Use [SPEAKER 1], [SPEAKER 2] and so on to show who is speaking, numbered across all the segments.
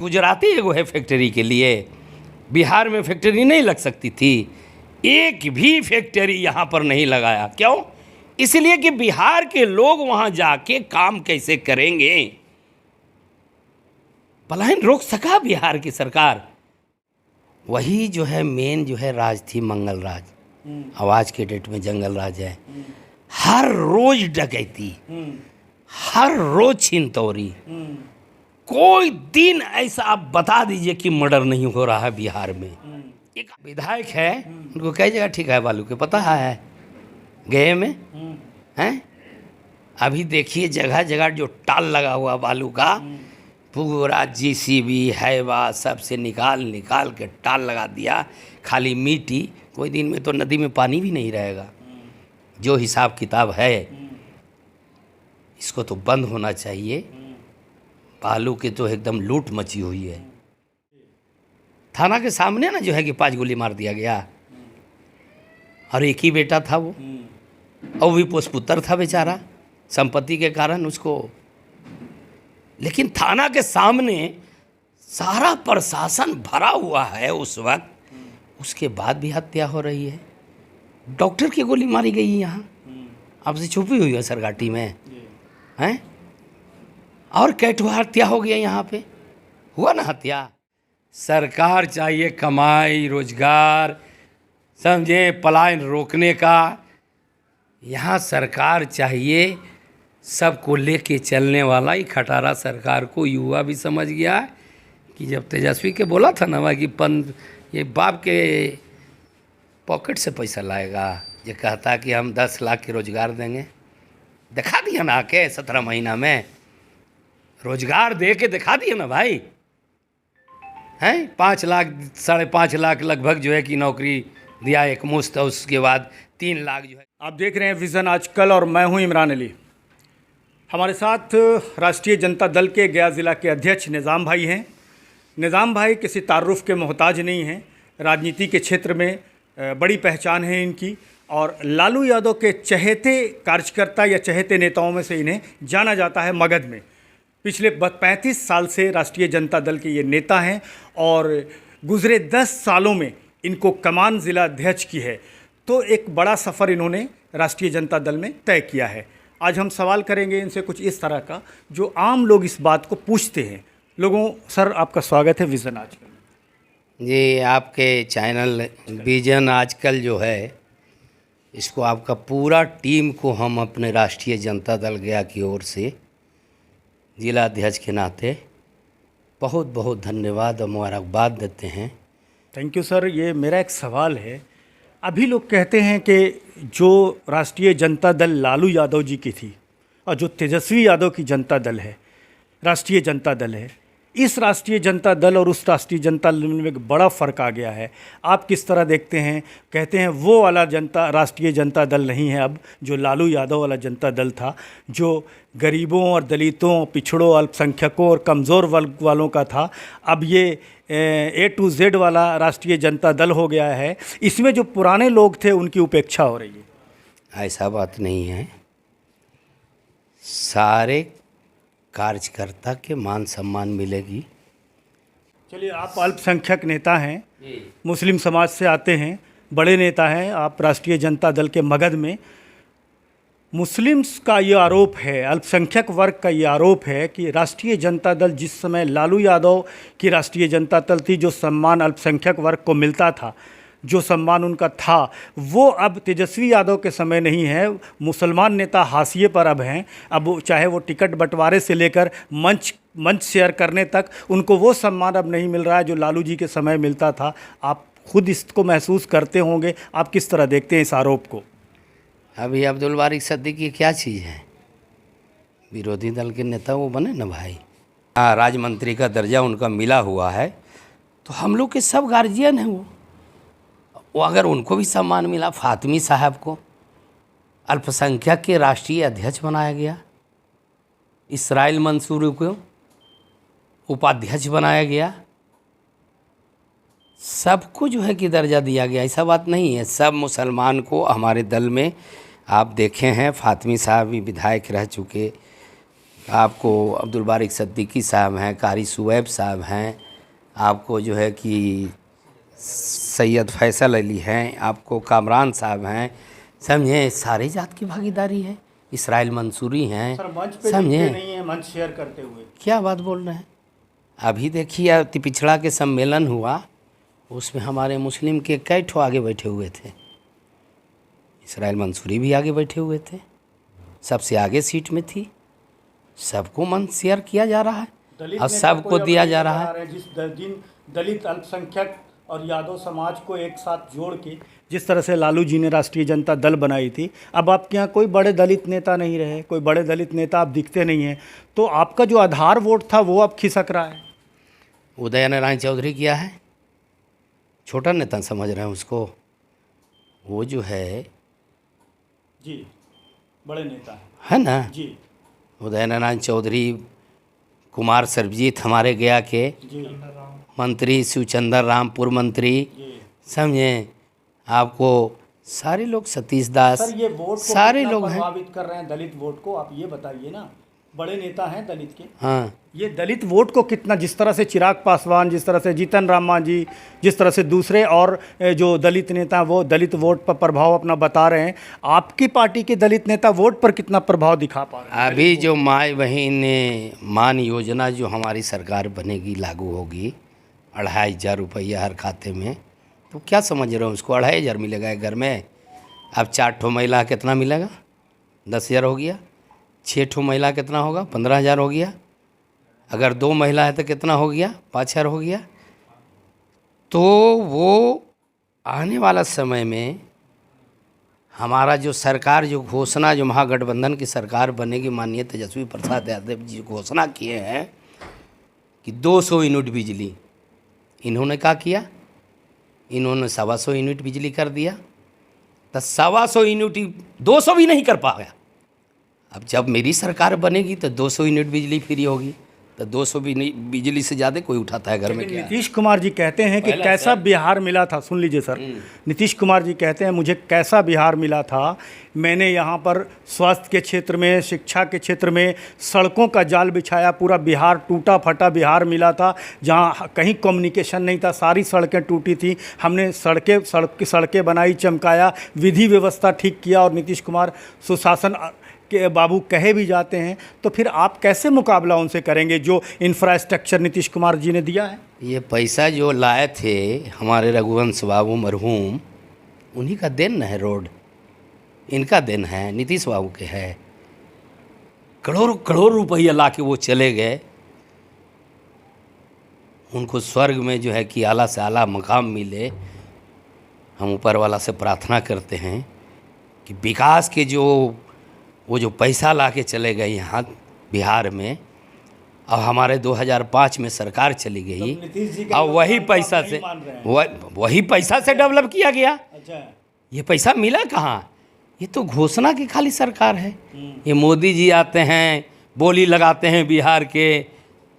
[SPEAKER 1] गुजराती एगो है फैक्ट्री के लिए, बिहार में फैक्ट्री नहीं लग सकती थी? एक भी फैक्ट्री यहाँ पर नहीं लगाया। क्यों? इसलिए कि बिहार के लोग वहाँ जाके काम कैसे करेंगे। पलायन रोक सका बिहार की सरकार। वही जो है मेन जो है राज थी मंगल राज, आवाज के डेट में जंगल राज है। हर रोज डकैती, हर रोज छिनतौरी। कोई दिन ऐसा आप बता दीजिए कि मर्डर नहीं हो रहा है बिहार में। एक विधायक है, उनको कई जगह ठिका है बालू के, पता है गए में हैं। अभी देखिए जगह जगह जो टाल लगा हुआ बालू का, पूरा जीसीबी हैवा सबसे निकाल निकाल के टाल लगा दिया। खाली मिट्टी, कोई दिन में तो नदी में पानी भी नहीं रहेगा। जो हिसाब किताब है इसको तो बंद होना चाहिए। बालू के तो एकदम लूट मची हुई है। थाना के सामने ना जो है कि 5 गोली मार दिया गया, और एक ही बेटा था वो, और भी पोसपुत्र था बेचारा संपत्ति के कारण उसको। लेकिन थाना के सामने सारा प्रशासन भरा हुआ है उस वक्त, उसके बाद भी हत्या हो रही है। डॉक्टर की गोली मारी गई यहाँ, आपसे छुपी हुई है सरघाटी में हैं। और कैटवा हत्या हो गया यहाँ पे, हुआ ना हत्या। सरकार चाहिए कमाई रोजगार, समझे, पलायन रोकने का। यहाँ सरकार चाहिए सबको लेके चलने वाला। ही खटारा सरकार को युवा भी समझ गया कि जब तेजस्वी के बोला था ना कि ये बाप के पॉकेट से पैसा लाएगा, ये कहता कि हम 10 लाख के रोजगार देंगे। दिखा दिया ना आके 17 महीना में रोजगार दे के दिखा दिया ना भाई हैं। 5 लाख 5.5 लाख लगभग जो है कि नौकरी दिया एक मुश्त, उसके बाद 3 लाख जो है।
[SPEAKER 2] आप देख रहे हैं विज़न आजकल और मैं हूं इमरान अली। हमारे साथ राष्ट्रीय जनता दल के गया ज़िला के अध्यक्ष निज़ाम भाई हैं। निज़ाम भाई किसी तारुफ के मोहताज नहीं हैं, राजनीति के क्षेत्र में बड़ी पहचान है इनकी, और लालू यादव के चहेते कार्यकर्ता या चहेते नेताओं में से इन्हें जाना जाता है मगध में। पिछले 35 साल से राष्ट्रीय जनता दल के ये नेता हैं और गुज़रे 10 सालों में इनको कमान ज़िला अध्यक्ष की है। तो एक बड़ा सफ़र इन्होंने राष्ट्रीय जनता दल में तय किया है। आज हम सवाल करेंगे इनसे कुछ इस तरह का जो आम लोग इस बात को पूछते हैं। लोगों, सर आपका स्वागत है विज़न आजकल।
[SPEAKER 1] जी, आपके चैनल विजन आजकल जो है, इसको आपका पूरा टीम को हम अपने राष्ट्रीय जनता दल गया की ओर से जिला अध्यक्ष के नाते बहुत बहुत धन्यवाद और मुबारकबाद देते हैं।
[SPEAKER 2] Thank you sir. ये मेरा एक सवाल है, अभी लोग कहते हैं कि जो राष्ट्रीय जनता दल लालू यादव जी की थी और जो तेजस्वी यादव की जनता दल है, राष्ट्रीय जनता दल है, इस राष्ट्रीय जनता दल और उस राष्ट्रीय जनता दल में एक बड़ा फ़र्क आ गया है। आप किस तरह देखते हैं? कहते हैं वो वाला राष्ट्रीय जनता दल नहीं है अब, जो लालू यादव वाला जनता दल था, जो गरीबों और दलितों, पिछड़ों, अल्पसंख्यकों और कमज़ोर वर्ग वालों का था। अब ये A to Z वाला राष्ट्रीय जनता दल हो गया है। इसमें जो पुराने लोग थे उनकी उपेक्षा हो रही है।
[SPEAKER 1] ऐसा बात नहीं है। सारे कार्यकर्ता के मान सम्मान मिलेगी।
[SPEAKER 2] चलिए, आप अल्पसंख्यक नेता हैं, मुस्लिम समाज से आते हैं, बड़े नेता हैं आप राष्ट्रीय जनता दल के मगध में। मुस्लिम्स का ये आरोप है, अल्पसंख्यक वर्ग का ये आरोप है कि राष्ट्रीय जनता दल जिस समय लालू यादव की राष्ट्रीय जनता दल थी, जो सम्मान अल्पसंख्यक वर्ग को मिलता था, जो सम्मान उनका था, वो अब तेजस्वी यादव के समय नहीं है। मुसलमान नेता हाशिए पर अब हैं। अब चाहे वो टिकट बंटवारे से लेकर मंच शेयर करने तक, उनको वो सम्मान अब नहीं मिल रहा है जो लालू जी के समय मिलता था। आप खुद इसको महसूस करते होंगे। आप किस तरह देखते हैं इस आरोप को?
[SPEAKER 1] अभी अब्दुल बारिक सिद्दीकी क्या चीज़ है? विरोधी दल के नेता वो बने ना भाई। हाँ, राज्य मंत्री का दर्जा उनका मिला हुआ है, तो हम लोग के सब गार्जियन हैं वो अगर उनको भी सम्मान मिला, फातिमी साहब को अल्पसंख्यक के राष्ट्रीय अध्यक्ष बनाया गया, इसराइल मंसूरी को उपाध्यक्ष बनाया गया, सबको जो है कि दर्जा दिया गया। ऐसा बात नहीं है। सब मुसलमान को हमारे दल में आप देखे हैं, फातिमी साहब भी विधायक रह चुके, आपको अब्दुल बारिक सिद्दीकी साहब हैं, कारी शुएब साहब हैं, आपको जो है कि सैयद फैसल अली हैं, आपको कामरान साहब हैं, समझे, सारी जात की भागीदारी है। इसराइल मंसूरी हैं,
[SPEAKER 2] सर मंच पे
[SPEAKER 1] समझे,
[SPEAKER 2] दिखते नहीं है मंच शेयर करते हुए।
[SPEAKER 1] क्या बात बोल रहे हैं। अभी देखिए अति पिछड़ा के सम्मेलन हुआ, उसमें हमारे मुस्लिम के कई ठो आगे बैठे हुए थे, इसराइल मंसूरी भी आगे बैठे हुए थे, सबसे आगे सीट में थी। सबको मंच शेयर किया जा रहा है
[SPEAKER 2] दलित
[SPEAKER 1] और
[SPEAKER 2] नेता
[SPEAKER 1] सबको
[SPEAKER 2] कोई अब
[SPEAKER 1] दिया
[SPEAKER 2] नहीं
[SPEAKER 1] जा
[SPEAKER 2] नजर
[SPEAKER 1] रहा
[SPEAKER 2] आ
[SPEAKER 1] है।
[SPEAKER 2] जिस दिन दलित अल्पसंख्यक और यादव समाज को एक साथ जोड़ के जिस तरह से लालू जी ने राष्ट्रीय जनता दल बनाई थी, अब आपके यहाँ कोई बड़े दलित नेता नहीं रहे, कोई बड़े दलित नेता आप दिखते नहीं हैं, तो आपका जो आधार वोट था वो अब खिसक रहा है।
[SPEAKER 1] उदय नारायण चौधरी किया है, छोटा नेता समझ रहे हैं उसको। वो जो है
[SPEAKER 2] जी बड़े नेता
[SPEAKER 1] है ना,
[SPEAKER 2] जी
[SPEAKER 1] उदय नारायण चौधरी, कुमार सर्वजीत हमारे गया के
[SPEAKER 2] जी
[SPEAKER 1] मंत्री, शिवचंद्र रामपुर मंत्री,
[SPEAKER 2] जी।
[SPEAKER 1] समझे, आपको सारे लोग, सतीश दास,
[SPEAKER 2] सर ये वोट को
[SPEAKER 1] सारे
[SPEAKER 2] कितना
[SPEAKER 1] लोग हैं।
[SPEAKER 2] प्रभावित कर रहे हैं दलित वोट को, आप ये बताइए ना, बड़े नेता हैं दलित के,
[SPEAKER 1] हाँ,
[SPEAKER 2] ये दलित वोट को कितना, जिस तरह से चिराग पासवान, जिस तरह से जीतन राम मांझी, जिस तरह से दूसरे और जो दलित नेता वो दलित वोट पर प्रभाव अपना बता रहे हैं, आपकी पार्टी के दलित नेता वोट पर कितना प्रभाव दिखा पा रहे हैं?
[SPEAKER 1] अभी जो माई बहन मान योजना जो हमारी सरकार बनेगी, लागू होगी, 2500 रुपया हर खाते में, तो क्या समझ रहे हो उसको 2500 मिलेगा एक घर में। अब 4 ठो महिला कितना मिलेगा, 10,000 हो गया। 6 ठो महिला कितना होगा, 15,000 हो गया। अगर 2 महिला है तो कितना हो गया, 5,000 हो गया। तो वो आने वाला समय में हमारा जो सरकार, जो घोषणा, जो महागठबंधन की सरकार बनेगी, माननीय तेजस्वी प्रसाद यादव जी घोषणा किए हैं कि 200 यूनिट बिजली, इन्होंने क्या किया, इन्होंने 125 यूनिट बिजली कर दिया। तो 125 यूनिट 200 भी नहीं कर पाया। अब जब मेरी सरकार बनेगी तो 200 यूनिट बिजली फ्री होगी, तो 200 भी नहीं, बिजली से ज़्यादा कोई उठाता है घर में क्या।
[SPEAKER 2] नीतीश कुमार जी कहते हैं कि कैसा बिहार मिला था, सुन लीजिए सर, नीतीश कुमार जी कहते हैं मुझे कैसा बिहार मिला था, मैंने यहाँ पर स्वास्थ्य के क्षेत्र में, शिक्षा के क्षेत्र में सड़कों का जाल बिछाया, पूरा बिहार टूटा फटा बिहार मिला था, जहाँ कहीं कम्युनिकेशन नहीं था, सारी सड़कें टूटी थी, हमने सड़कें बनाई, चमकाया, विधि व्यवस्था ठीक किया, और नीतीश कुमार सुशासन के बाबू कहे भी जाते हैं। तो फिर आप कैसे मुकाबला उनसे करेंगे जो इंफ्रास्ट्रक्चर नीतीश कुमार जी ने दिया है?
[SPEAKER 1] ये पैसा जो लाए थे हमारे रघुवंश बाबू मरहूम, उन्हीं का देन है, रोड इनका देन है, नीतीश बाबू के है। करोड़ों करोड़ रुपया ला के वो चले गए, उनको स्वर्ग में जो है कि आला से आला मकाम मिले। हम ऊपर वाला से प्रार्थना करते हैं कि विकास के वो जो पैसा ला के चले गए यहाँ बिहार में, और हमारे 2005 में सरकार चली गई, और वही पैसा से वही पैसा से डेवलप किया गया।
[SPEAKER 2] अच्छा,
[SPEAKER 1] ये पैसा मिला कहाँ? ये तो घोषणा की खाली सरकार है। ये मोदी जी आते हैं, बोली लगाते हैं बिहार के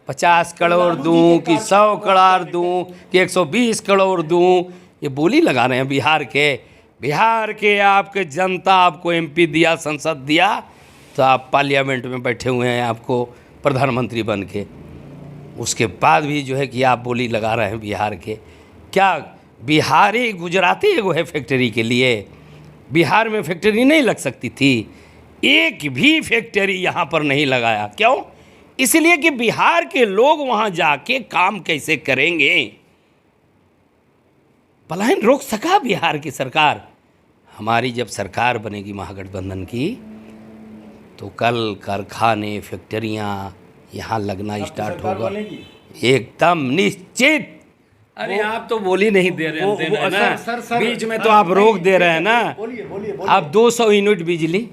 [SPEAKER 1] 50 करोड़ दूं कि 100 करोड़ दूं कि 120 करोड़ दूं, ये बोली लगा रहे हैं बिहार के आपके जनता आपको एमपी दिया, संसद दिया, तो आप पार्लियामेंट में बैठे हुए हैं आपको प्रधानमंत्री बन के। उसके बाद भी जो है कि आप बोली लगा रहे हैं बिहार के। क्या बिहारी गुजराती एगो है फैक्ट्री के लिए? बिहार में फैक्ट्री नहीं लग सकती थी? एक भी फैक्ट्री यहाँ पर नहीं लगाया। क्यों? इसलिए कि बिहार के लोग वहाँ जाके काम कैसे करेंगे। पलायन रोक सका बिहार की सरकार। हमारी जब सरकार बनेगी महागठबंधन की, तो कल कारखाने, फैक्ट्रियाँ यहाँ लगना स्टार्ट होगा, एकदम निश्चित। अरे आप तो बोली नहीं दे रहे हैं ना, बीच में तो आप रोक दे रहे हैं ना। आप 200 यूनिट बिजली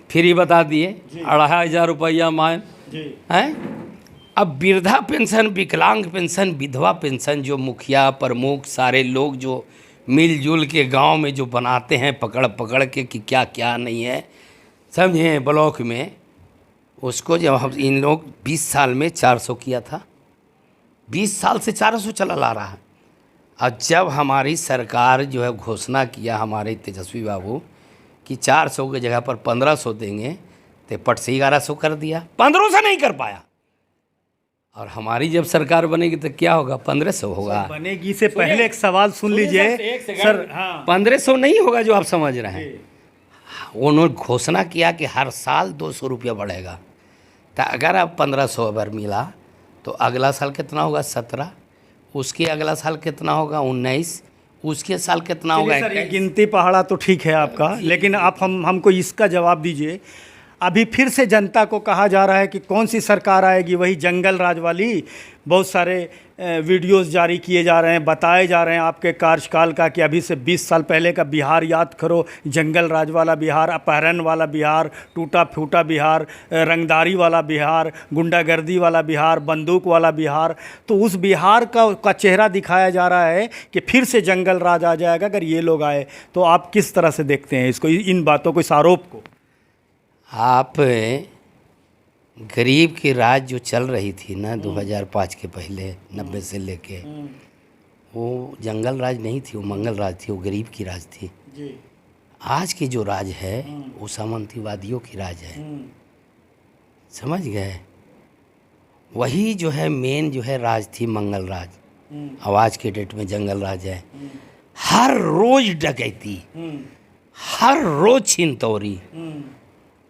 [SPEAKER 1] फ्री बता दिए, 2500 रुपया मान हैं। अब वृद्धा पेंशन, विकलांग पेंशन, विधवा पेंशन जो मुखिया प्रमुख सारे लोग जो मिलजुल के गांव में जो बनाते हैं पकड़ पकड़ के कि क्या क्या नहीं है, समझे, ब्लॉक में, उसको जब हम इन लोग 20 साल में 400 किया था, 20 साल से 400 चला ला रहा है। और जब हमारी सरकार जो है घोषणा किया हमारे तेजस्वी बाबू कि 400 की जगह पर 1500 देंगे, तो पट से 1100 कर दिया, 1500 नहीं कर पाया। और हमारी जब सरकार बनेगी तो क्या होगा, 1500 होगा।
[SPEAKER 2] बनेगी से पहले एक सवाल सुन लीजिए सर। हाँ,
[SPEAKER 1] 1500 नहीं होगा जो आप समझ रहे हैं। उन्होंने घोषणा किया कि हर साल 200 रुपया बढ़ेगा। तो अगर अब 1500 अगर मिला तो अगला साल कितना होगा, 17, उसके अगला साल कितना होगा, 19, उसके साल कितना होगा।
[SPEAKER 2] सर ये गिनती पहाड़ा तो ठीक है आपका, लेकिन आप हमको इसका जवाब दीजिए। अभी फिर से जनता को कहा जा रहा है कि कौन सी सरकार आएगी, वही जंगल राज वाली। बहुत सारे वीडियोस जारी किए जा रहे हैं, बताए जा रहे हैं आपके कार्यकाल का कि अभी से 20 साल पहले का बिहार याद करो, जंगल राज वाला बिहार, अपहरण वाला बिहार, टूटा फूटा बिहार, रंगदारी वाला बिहार, गुंडागर्दी वाला बिहार, बंदूक वाला बिहार। तो उस बिहार का चेहरा दिखाया जा रहा है कि फिर से जंगल राज आ जाएगा अगर ये लोग आए। तो आप किस तरह से देखते हैं इसको, इन बातों को, इस आरोप को?
[SPEAKER 1] आप गरीब की राज जो चल रही थी ना 2005 के पहले, 90 से लेके, वो जंगल राज नहीं थी, वो मंगल राज थी, वो गरीब की राज थी जी। आज की जो राज है वो सामंतवादियों की राज है, समझ गए। वही जो है मेन जो है राज थी मंगल राज, अब आज के डेट में जंगल राज है। हर रोज डकैती, हर रोज छिनतौरी,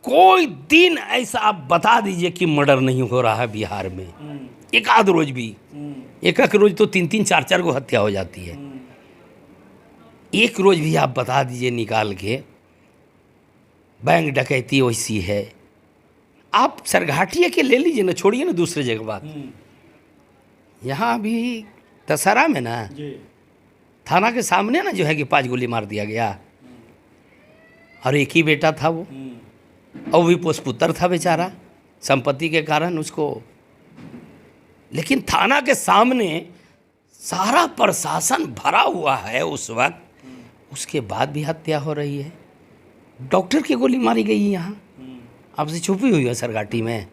[SPEAKER 1] कोई दिन ऐसा आप बता दीजिए कि मर्डर नहीं हो रहा है बिहार में। एक आध रोज भी, एक रोज तो 3-3, 4-4 को हत्या हो जाती है। एक रोज भी आप बता दीजिए निकाल के, बैंक डकैती वैसी है। आप सरघाटिया के ले लीजिए ना, छोड़िए ना दूसरे जगह बात। यहाँ अभी दशहरा में ना थाना के सामने ना जो है कि 5 गोली मार दिया गया, और एक ही बेटा था वो, और भी पोसपुत्र था बेचारा, संपत्ति के कारण उसको। लेकिन थाना के सामने सारा प्रशासन भरा हुआ है उस वक्त, उसके बाद भी हत्या हो रही है। डॉक्टर की गोली मारी गई यहाँ, आपसे छुपी हुई है सरघाटी में,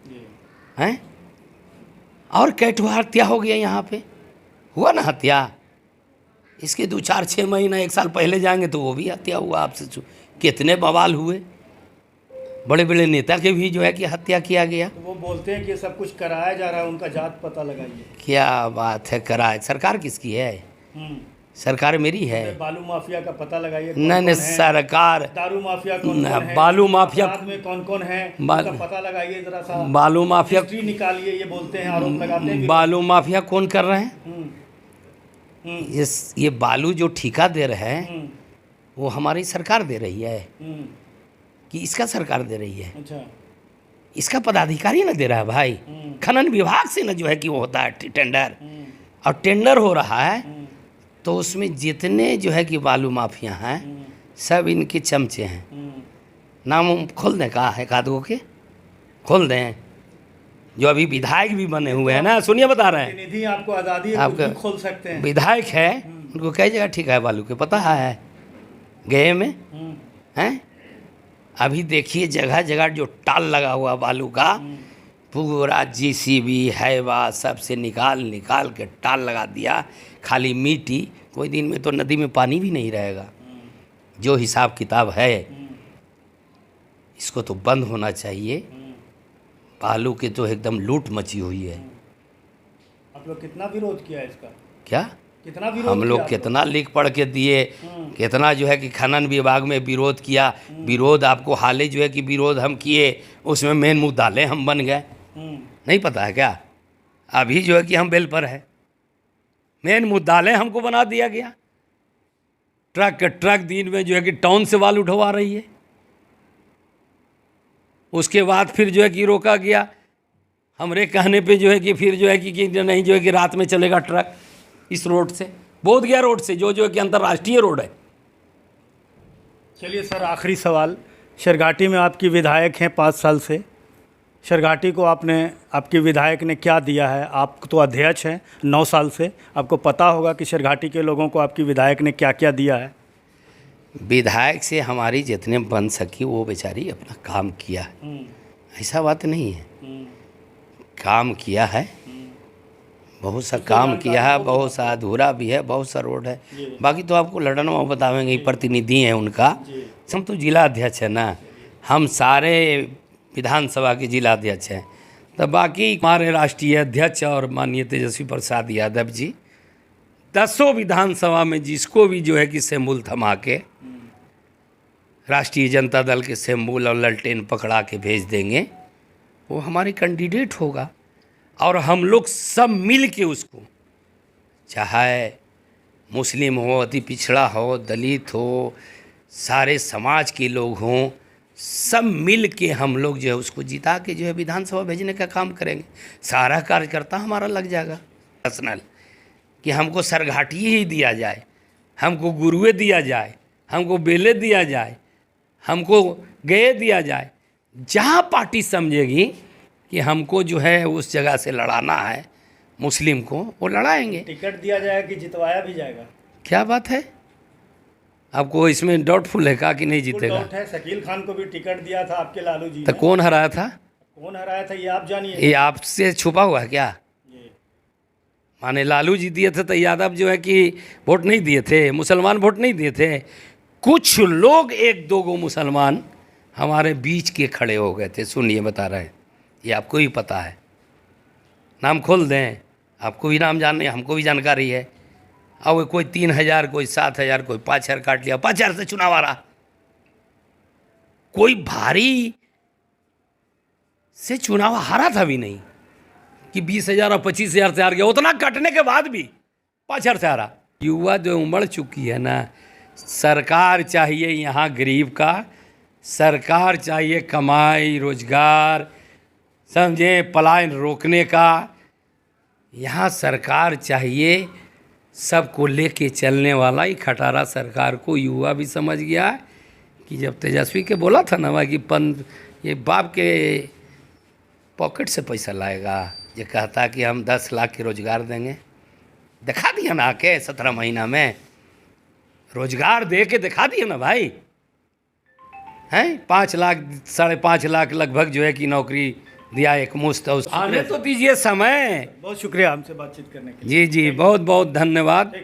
[SPEAKER 1] हैं? और कैटवा हत्या हो गया यहाँ पे, हुआ ना हत्या। इसके 2-4-6 महीना 1 साल पहले जाएंगे तो वो भी हत्या हुआ आपसे। कितने बवाल हुए, बड़े बड़े नेता के भी जो है कि हत्या किया गया।
[SPEAKER 2] तो वो बोलते हैं कि सब कुछ कराया जा रहा है, उनका जात पता लगाइए।
[SPEAKER 1] क्या बात है, कराए? सरकार किसकी है? सरकार मेरी है।
[SPEAKER 2] बालू माफिया का पता लगाइए।
[SPEAKER 1] नहीं, सरकार।
[SPEAKER 2] दारू माफिया कौन है,
[SPEAKER 1] बालू माफिया
[SPEAKER 2] में कौन कौन है, उसका पता लगाइए जरा सा।
[SPEAKER 1] बालू माफिया
[SPEAKER 2] निकालिए, ये बोलते हैं, आरोप लगाते हैं।
[SPEAKER 1] बालू माफिया कौन कर रहे हैं? ये बालू जो ठेका दे रहे हैं वो हमारी सरकार दे रही है कि इसका सरकार दे रही है?
[SPEAKER 2] अच्छा,
[SPEAKER 1] इसका पदाधिकारी ना दे रहा है भाई। खनन विभाग से ना जो है कि वो होता है टेंडर, और टेंडर हो रहा है तो उसमें जितने जो है कि बालू माफिया हैं सब इनके चमचे हैं। नाम खोल दें, कहा है कादगो के खोल दें, जो अभी विधायक भी बने हुए हैं ना, सुनिए बता रहे हैं।
[SPEAKER 2] निधि आपको आज़ादी है,
[SPEAKER 1] आपका
[SPEAKER 2] खोल सकते हैं।
[SPEAKER 1] विधायक है, उनको कई जगह ठेका है बालू के, पता है गए में हैं। अभी देखिए जगह जगह जो टाल लगा हुआ बालू का, पूरा JCB हैवा सबसे निकाल के टाल लगा दिया, खाली मिट्टी। कोई दिन में तो नदी में पानी भी नहीं रहेगा। जो हिसाब किताब है इसको तो बंद होना चाहिए। बालू के तो एकदम लूट मची हुई है।
[SPEAKER 2] आप लोग कितना विरोध किया इसका?
[SPEAKER 1] क्या
[SPEAKER 2] कितना विरोध?
[SPEAKER 1] हम लोग कितना लिख पढ़ के दिए, कितना जो है कि खनन विभाग में विरोध किया। विरोध आपको हाले जो है कि विरोध हम किए, उसमें मेन मुद्दाले हम बन गए। नहीं पता है क्या? अभी जो है कि हम बेल पर है, मेन मुद्दाले हमको बना दिया गया। ट्रक दिन में जो है कि टाउन से बालू उठवा रही है। उसके बाद फिर जो है कि रोका गया हमरे कहने पे, जो है कि फिर जो है कि नहीं जो है कि रात में चलेगा ट्रक इस रोड से, बोधगया रोड से, जो है कि अंतर्राष्ट्रीय रोड है।
[SPEAKER 2] चलिए सर, आखिरी सवाल। सरघाटी में आपकी विधायक हैं 5 साल से, सरघाटी को आपके विधायक ने क्या दिया है? आप तो अध्यक्ष हैं 9 साल से, आपको पता होगा कि सरघाटी के लोगों को आपकी विधायक ने क्या क्या दिया है।
[SPEAKER 1] विधायक से हमारी जितने बन सकी वो बेचारी अपना काम किया है, ऐसा बात नहीं है। काम किया है, बहुत सा काम किया है, बहुत सा अधूरा भी है, बहुत सा रोड है। बाकी तो आपको लड़नवा बतावेंगे, प्रतिनिधि हैं उनका। हम तो जिला अध्यक्ष है ना, हम सारे विधानसभा के जिलाध्यक्ष हैं। तो बाकी हमारे राष्ट्रीय अध्यक्ष और माननीय तेजस्वी प्रसाद यादव जी 10 विधानसभा में जिसको भी जो है कि सिंबल थमा के राष्ट्रीय जनता दल के सिंबल और ललटेन पकड़ा के भेज देंगे, वो हमारे कैंडिडेट होगा। और हम लोग सब मिल के उसको, चाहे मुस्लिम हो, अति पिछड़ा हो, दलित हो, सारे समाज के लोग हों, सब मिल के हम लोग जो है उसको जिता के जो है विधानसभा भेजने का काम करेंगे। सारा कार्यकर्ता हमारा लग जाएगा पर्सनल, कि हमको सरघाटी ही दिया जाए, हमको गुरुए दिया जाए, हमको बेले दिया जाए, हमको गए दिया जाए। जहाँ पार्टी समझेगी कि हमको जो है उस जगह से लड़ाना है मुस्लिम को, वो लड़ाएंगे।
[SPEAKER 2] टिकट दिया जाएगा कि जितवाया भी जाएगा?
[SPEAKER 1] क्या बात है, आपको इसमें डाउटफुल है का कि नहीं जीतेगा?
[SPEAKER 2] डाउट है। शकील खान को भी टिकट दिया था आपके लालू जी
[SPEAKER 1] तो
[SPEAKER 2] ने।
[SPEAKER 1] कौन हराया था?
[SPEAKER 2] कौन हराया था ये आप जानिए।
[SPEAKER 1] ये आपसे छुपा हुआ है क्या? माने लालू जी दिए थे तो यादव जो है कि वोट नहीं दिए थे, मुसलमान वोट नहीं दिए थे। कुछ लोग 1-2 मुसलमान हमारे बीच के खड़े हो गए थे। सुनिए बता रहे हैं, ये आपको भी पता है, नाम खोल दें, आपको भी नाम जानने, हमको भी जानकारी है। अब कोई 3,000, कोई 7,000, कोई 5,000 काट लिया, 5,000 से चुनाव आ रहा। कोई भारी से चुनाव हारा था भी नहीं कि 20,000 और 25,000 से हार गया। उतना काटने के बाद भी 5,000 से हारा। युवा जो उमड़ चुकी है ना, सरकार चाहिए यहाँ गरीब का, सरकार चाहिए कमाई रोजगार, समझे, पलायन रोकने का। यहाँ सरकार चाहिए सबको लेके चलने वाला। ही खटारा सरकार को युवा भी समझ गया कि जब तेजस्वी के बोला था ना कि ये बाप के पॉकेट से पैसा लाएगा, ये कहता कि हम 10 लाख के रोजगार देंगे। दिखा दिया ना आके 17 महीना में रोजगार दे के दिखा दिया ना भाई, हैं 5 लाख 5.5 लाख लगभग जो है कि नौकरी दिया एक मुश्त। आने तो दीजिए समय।
[SPEAKER 2] बहुत शुक्रिया हमसे बातचीत करने के लिए।
[SPEAKER 1] जी बहुत बहुत धन्यवाद।